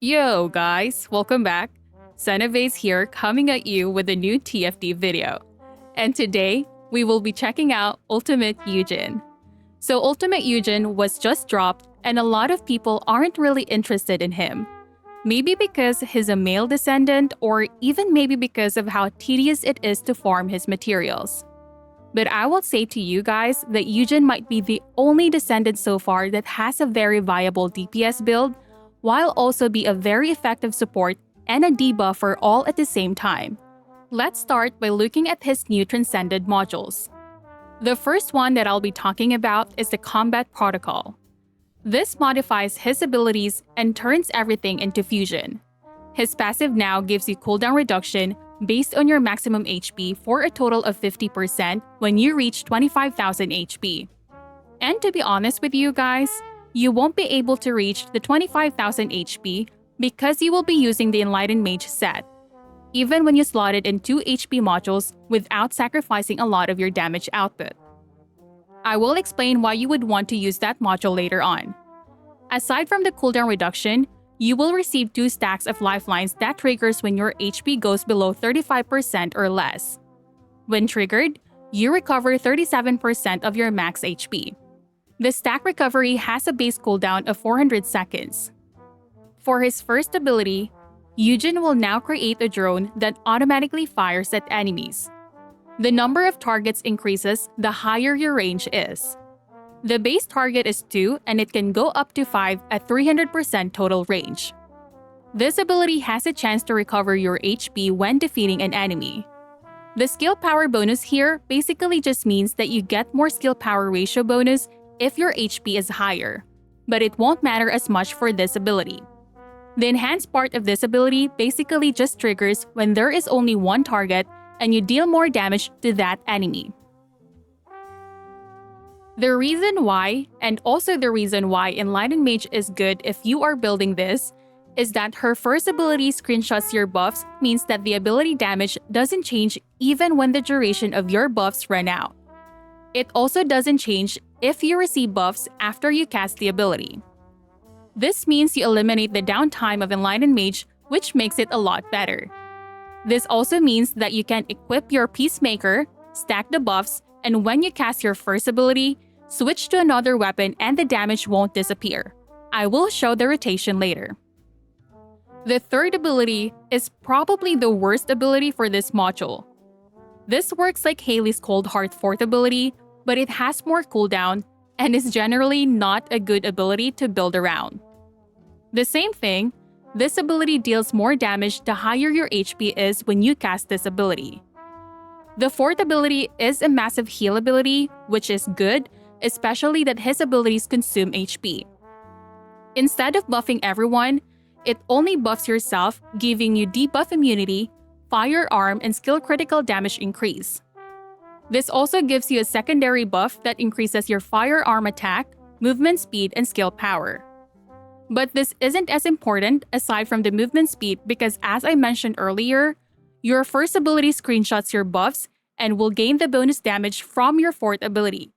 Yo guys, welcome back. Senevase here coming at you with a new TFT video. And today, we will be checking out Ultimate Yujin. So Ultimate Yujin was just dropped and a lot of people aren't really interested in him. Maybe because he's a male descendant or even maybe because of how tedious it is to farm his materials. But I will say to you guys that Yujin might be the only descendant so far that has a very viable DPS build while also be a very effective support and a debuffer all at the same time. Let's start by looking at his new Transcended modules. The first one that I'll be talking about is the Combat Protocol. This modifies his abilities and turns everything into fusion. His passive now gives you cooldown reduction based on your maximum HP for a total of 50% when you reach 25,000 HP. And to be honest with you guys, you won't be able to reach the 25,000 HP because you will be using the Enlightened Mage set, even when you slot it in 2 HP modules without sacrificing a lot of your damage output. I will explain why you would want to use that module later on. Aside from the cooldown reduction, you will receive 2 stacks of lifelines that triggers when your HP goes below 35% or less. When triggered, you recover 37% of your max HP. The stack recovery has a base cooldown of 400 seconds. For his first ability, Yujin will now create a drone that automatically fires at enemies. The number of targets increases the higher your range is. The base target is 2 and it can go up to 5 at 300% total range. This ability has a chance to recover your HP when defeating an enemy. The skill power bonus here basically just means that you get more skill power ratio bonus if your HP is higher, but it won't matter as much for this ability. The enhanced part of this ability basically just triggers when there is only one target and you deal more damage to that enemy. The reason why, and also the reason why Enlightened Mage is good if you are building this, is that her first ability screenshots your buffs means that the ability damage doesn't change even when the duration of your buffs run out. It also doesn't change if you receive buffs after you cast the ability. This means you eliminate the downtime of Enlightened Mage, which makes it a lot better. This also means that you can equip your Peacemaker, stack the buffs, and when you cast your first ability, switch to another weapon and the damage won't disappear. I will show the rotation later. The third ability is probably the worst ability for this module. This works like Haley's Cold Heart 4th ability, but it has more cooldown and is generally not a good ability to build around. The same thing, this ability deals more damage the higher your HP is when you cast this ability. The 4th ability is a massive heal ability, which is good, especially that his abilities consume HP. Instead of buffing everyone, it only buffs yourself, giving you debuff immunity, firearm, and skill critical damage increase. This also gives you a secondary buff that increases your firearm attack, movement speed, and skill power. But this isn't as important aside from the movement speed because as I mentioned earlier, your first ability screenshots your buffs and will gain the bonus damage from your 4th ability,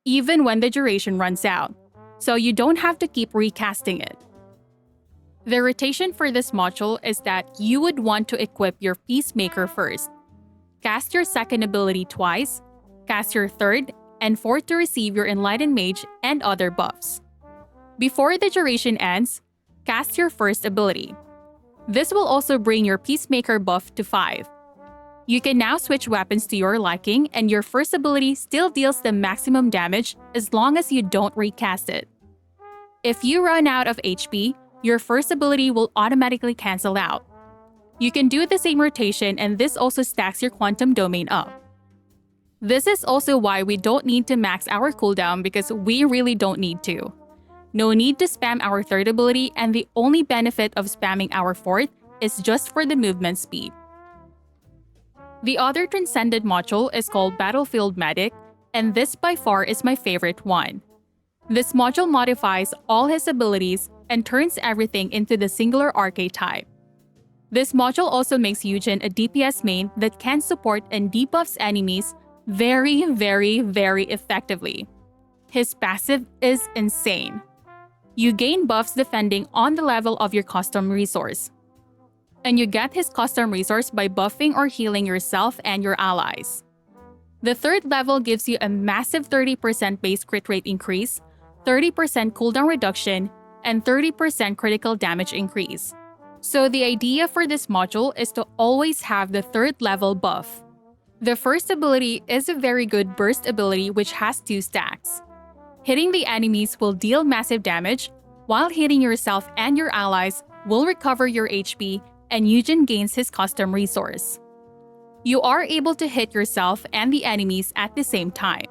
even when the duration runs out, so you don't have to keep recasting it. The rotation for this module is that you would want to equip your Peacemaker first, cast your second ability twice, cast your third and fourth to receive your Enlightened Mage and other buffs. Before the duration ends, cast your first ability. This will also bring your Peacemaker buff to 5. You can now switch weapons to your liking and your first ability still deals the maximum damage as long as you don't recast it. If you run out of HP, your first ability will automatically cancel out. You can do the same rotation and this also stacks your quantum domain up. This is also why we don't need to max our cooldown because we really don't need to. No need to spam our 3rd ability and the only benefit of spamming our 4th is just for the movement speed. The other Transcended module is called Battlefield Medic, and this by far is my favorite one. This module modifies all his abilities and turns everything into the singular archetype. This module also makes Yujin a DPS main that can support and debuffs enemies very effectively. His passive is insane. You gain buffs depending on the level of your custom resource. And you get his custom resource by buffing or healing yourself and your allies. The third level gives you a massive 30% base crit rate increase, 30% cooldown reduction, and 30% critical damage increase. So the idea for this module is to always have the third level buff. The first ability is a very good burst ability which has 2 stacks. Hitting the enemies will deal massive damage, while hitting yourself and your allies will recover your HP, and Yujin gains his custom resource. You are able to hit yourself and the enemies at the same time.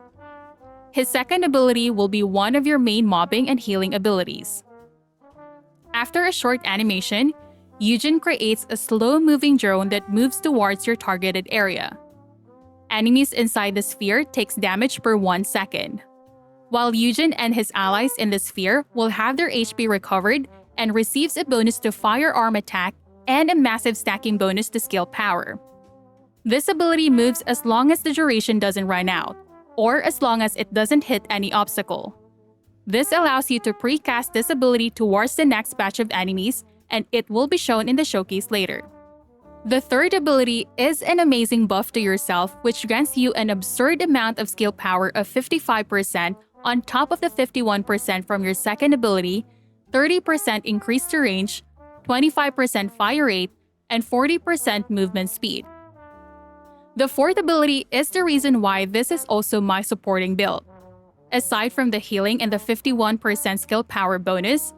His second ability will be one of your main mobbing and healing abilities. After a short animation, Yujin creates a slow-moving drone that moves towards your targeted area. Enemies inside the sphere takes damage per 1 second, while Yujin and his allies in the sphere will have their HP recovered and receives a bonus to firearm attack and a massive stacking bonus to skill power. This ability moves as long as the duration doesn't run out, or as long as it doesn't hit any obstacle. This allows you to precast this ability towards the next batch of enemies, and it will be shown in the showcase later. The third ability is an amazing buff to yourself which grants you an absurd amount of skill power of 55% on top of the 51% from your second ability, 30% increase to range, 25% fire rate, and 40% movement speed. The fourth ability is the reason why this is also my supporting build. Aside from the healing and the 51% skill power bonus,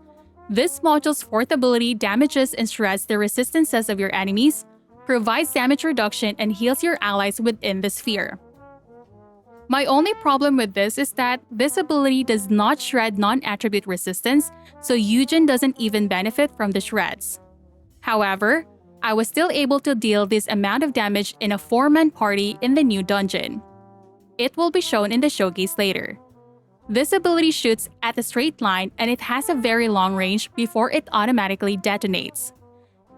this module's fourth ability damages and shreds the resistances of your enemies, provides damage reduction, and heals your allies within the sphere. My only problem with this is that this ability does not shred non-attribute resistance, so Yujin doesn't even benefit from the shreds. However, I was still able to deal this amount of damage in a 4-man party in the new dungeon. It will be shown in the showcase later. This ability shoots at a straight line and it has a very long range before it automatically detonates.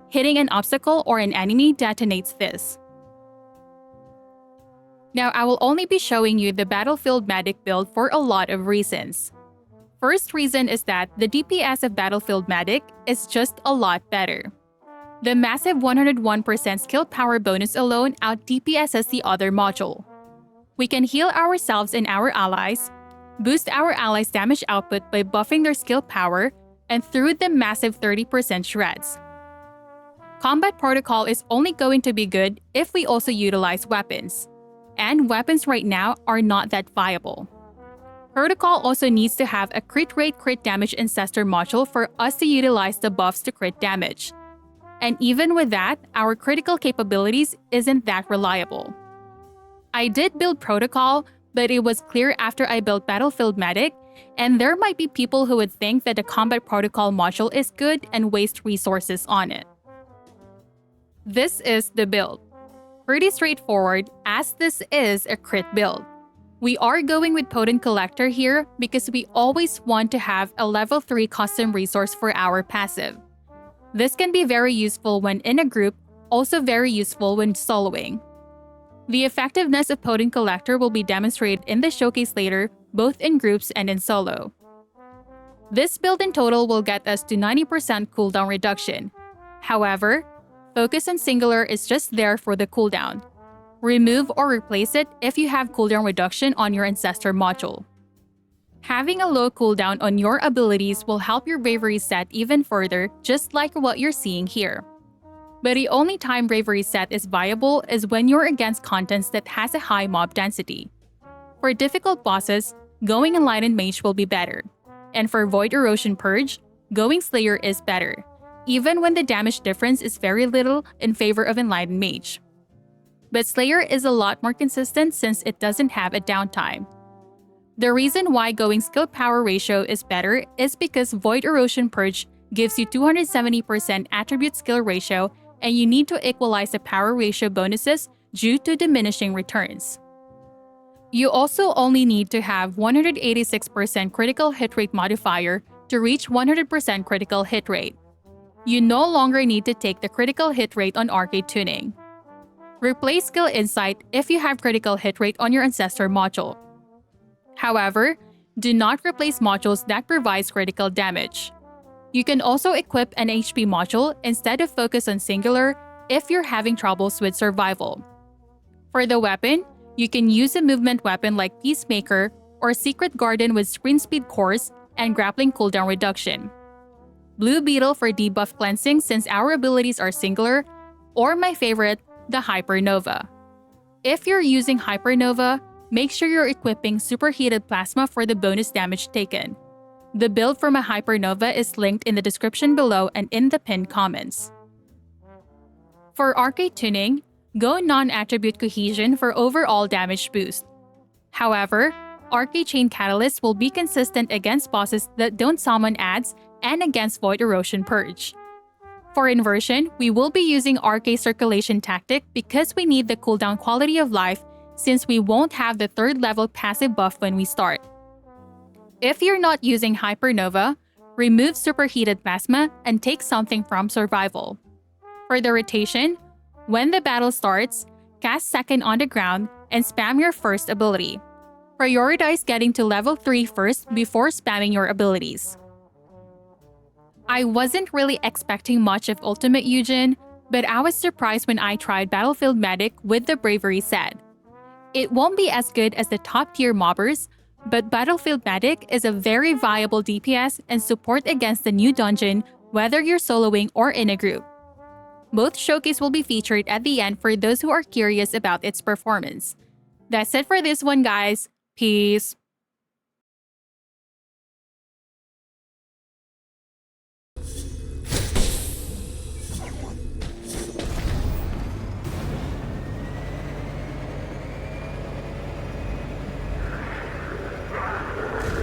Hitting an obstacle or an enemy detonates this. Now I will only be showing you the Battlefield Medic build for a lot of reasons. First reason is that the DPS of Battlefield Medic is just a lot better. The massive 101% skill power bonus alone out DPSs the other module. We can heal ourselves and our allies, boost our allies' damage output by buffing their skill power, and through the massive 30% shreds. Combat protocol is only going to be good if we also utilize weapons. And weapons right now are not that viable. Protocol also needs to have a crit rate crit damage ancestor module for us to utilize the buffs to crit damage. And even with that, our critical capabilities isn't that reliable. I did build Protocol, but it was clear after I built Battlefield Medic, and there might be people who would think that the Combat Protocol module is good and waste resources on it. This is the build. Pretty straightforward, as this is a crit build. We are going with Potent Collector here because we always want to have a level 3 custom resource for our passive. This can be very useful when in a group, also very useful when soloing. The effectiveness of Potent Collector will be demonstrated in the showcase later, both in groups and in solo. This build in total will get us to 90% cooldown reduction. However, Focus on Singular is just there for the cooldown. Remove or replace it if you have cooldown reduction on your Ancestor module. Having a low cooldown on your abilities will help your Bravery set even further, just like what you're seeing here. But the only time Bravery set is viable is when you're against contents that has a high mob density. For difficult bosses, going Enlightened Mage will be better. And for Void Erosion Purge, going Slayer is better, even when the damage difference is very little in favor of Enlightened Mage. But Slayer is a lot more consistent since it doesn't have a downtime. The reason why going skill power ratio is better is because Void Erosion Purge gives you 270% attribute skill ratio, and you need to equalize the power ratio bonuses due to diminishing returns. You also only need to have 186% critical hit rate modifier to reach 100% critical hit rate. You no longer need to take the critical hit rate on Arcade Tuning. Replace Skill Insight if you have critical hit rate on your Ancestor module. However, Do not replace modules that provides critical damage. You can also equip an HP module instead of focus on singular if you're having troubles with survival. For the weapon, you can use a movement weapon like Peacemaker or Secret Garden with sprint speed cores and grappling cooldown reduction. Blue Beetle for debuff cleansing since our abilities are singular, or my favorite, the Hypernova. If you're using Hypernova, make sure you're equipping Superheated Plasma for the bonus damage taken. The build from a Hypernova is linked in the description below and in the pinned comments. For arcade tuning, go non-attribute cohesion for overall damage boost. However, Arcade Chain Catalyst will be consistent against bosses that don't summon adds and against Void Erosion Purge. For inversion, we will be using Arcade Circulation Tactic because we need the cooldown quality of life since we won't have the 3rd level passive buff when we start. If you're not using Hypernova, remove Superheated Plasma and take something from Survival. For the rotation, when the battle starts, cast second on the ground and spam your first ability. Prioritize getting to level 3 first before spamming your abilities. I wasn't really expecting much of Ultimate Yujin, but I was surprised when I tried Battlefield Medic with the Bravery set. It won't be as good as the top tier mobbers, but Battlefield Medic is a very viable DPS and support against the new dungeon whether you're soloing or in a group. Both showcase will be featured at the end for those who are curious about its performance. That's it for this one, guys. Peace.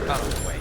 Out of the way.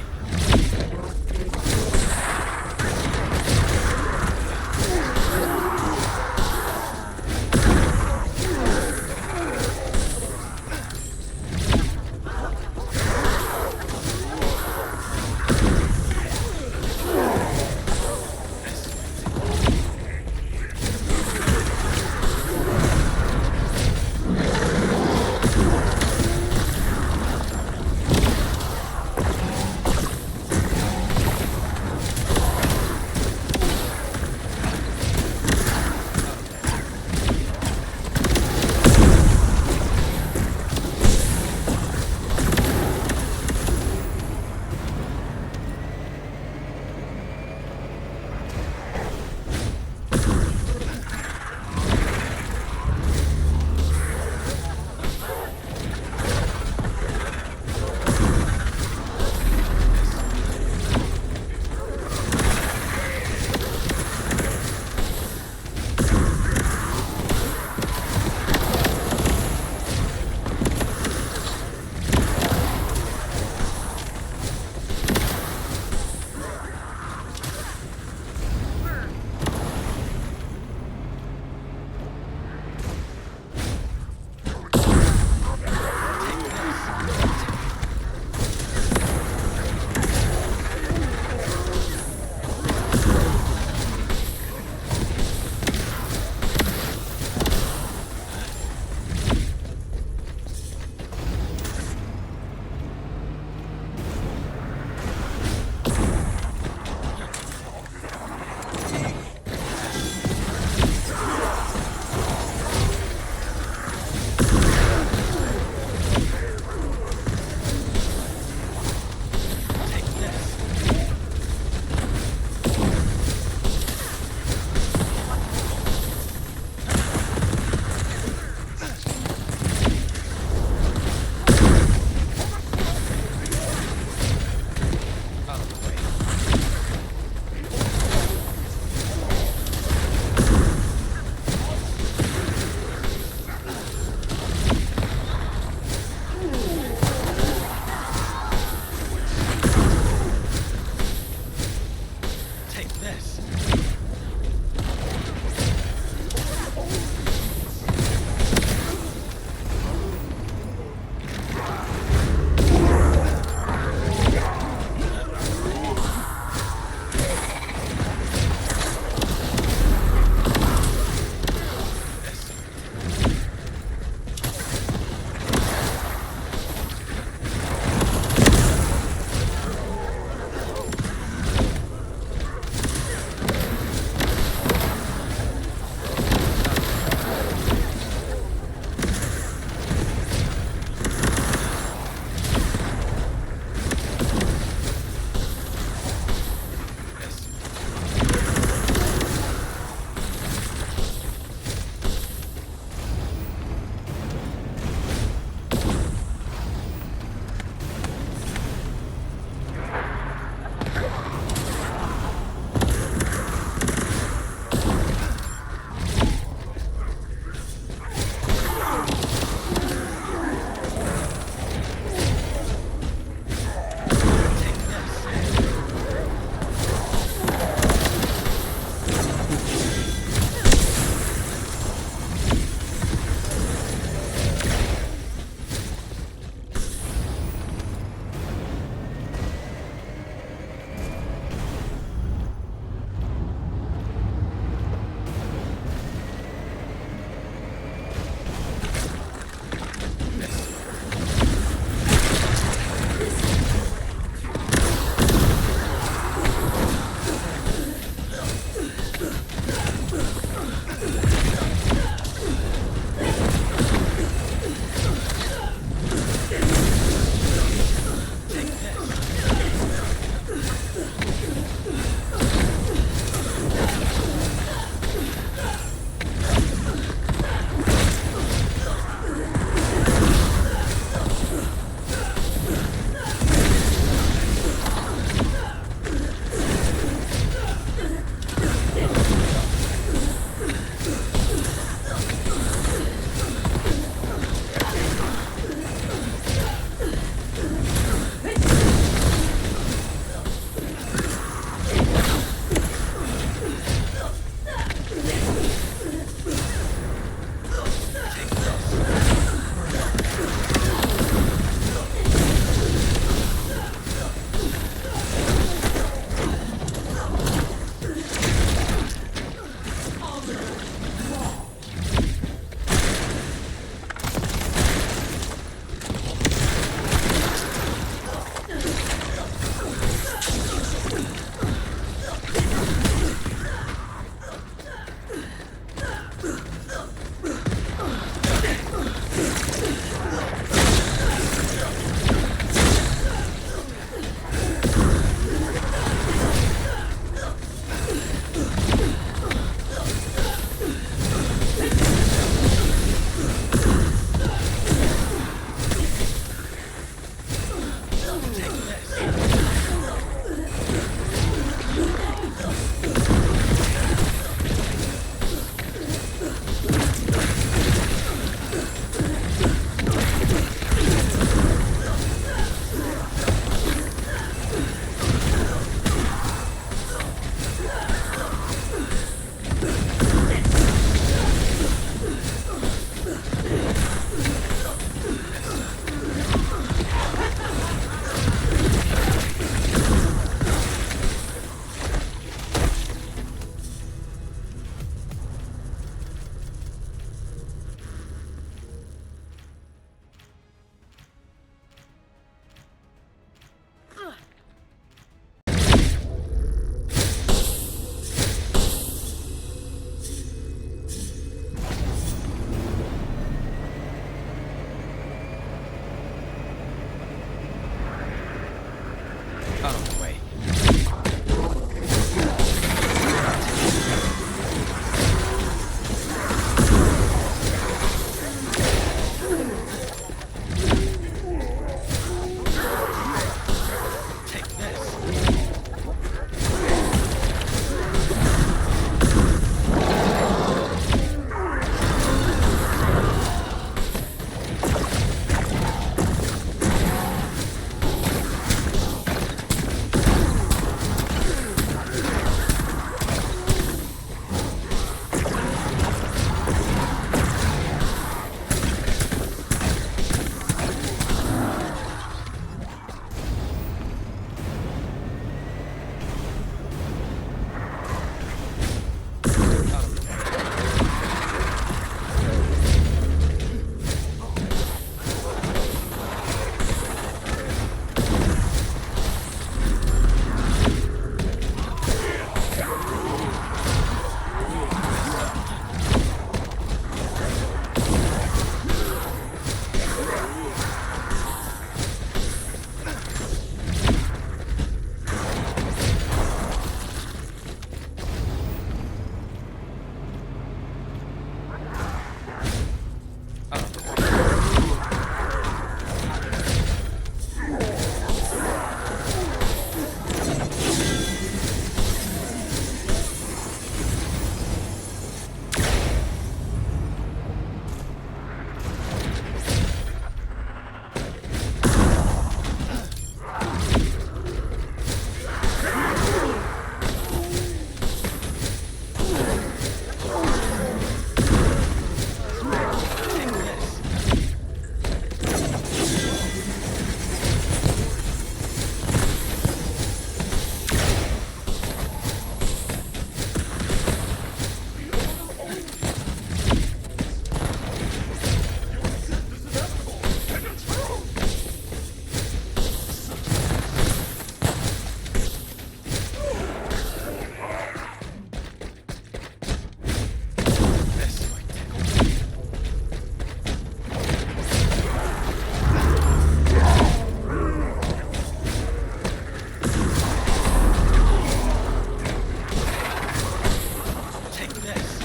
Next.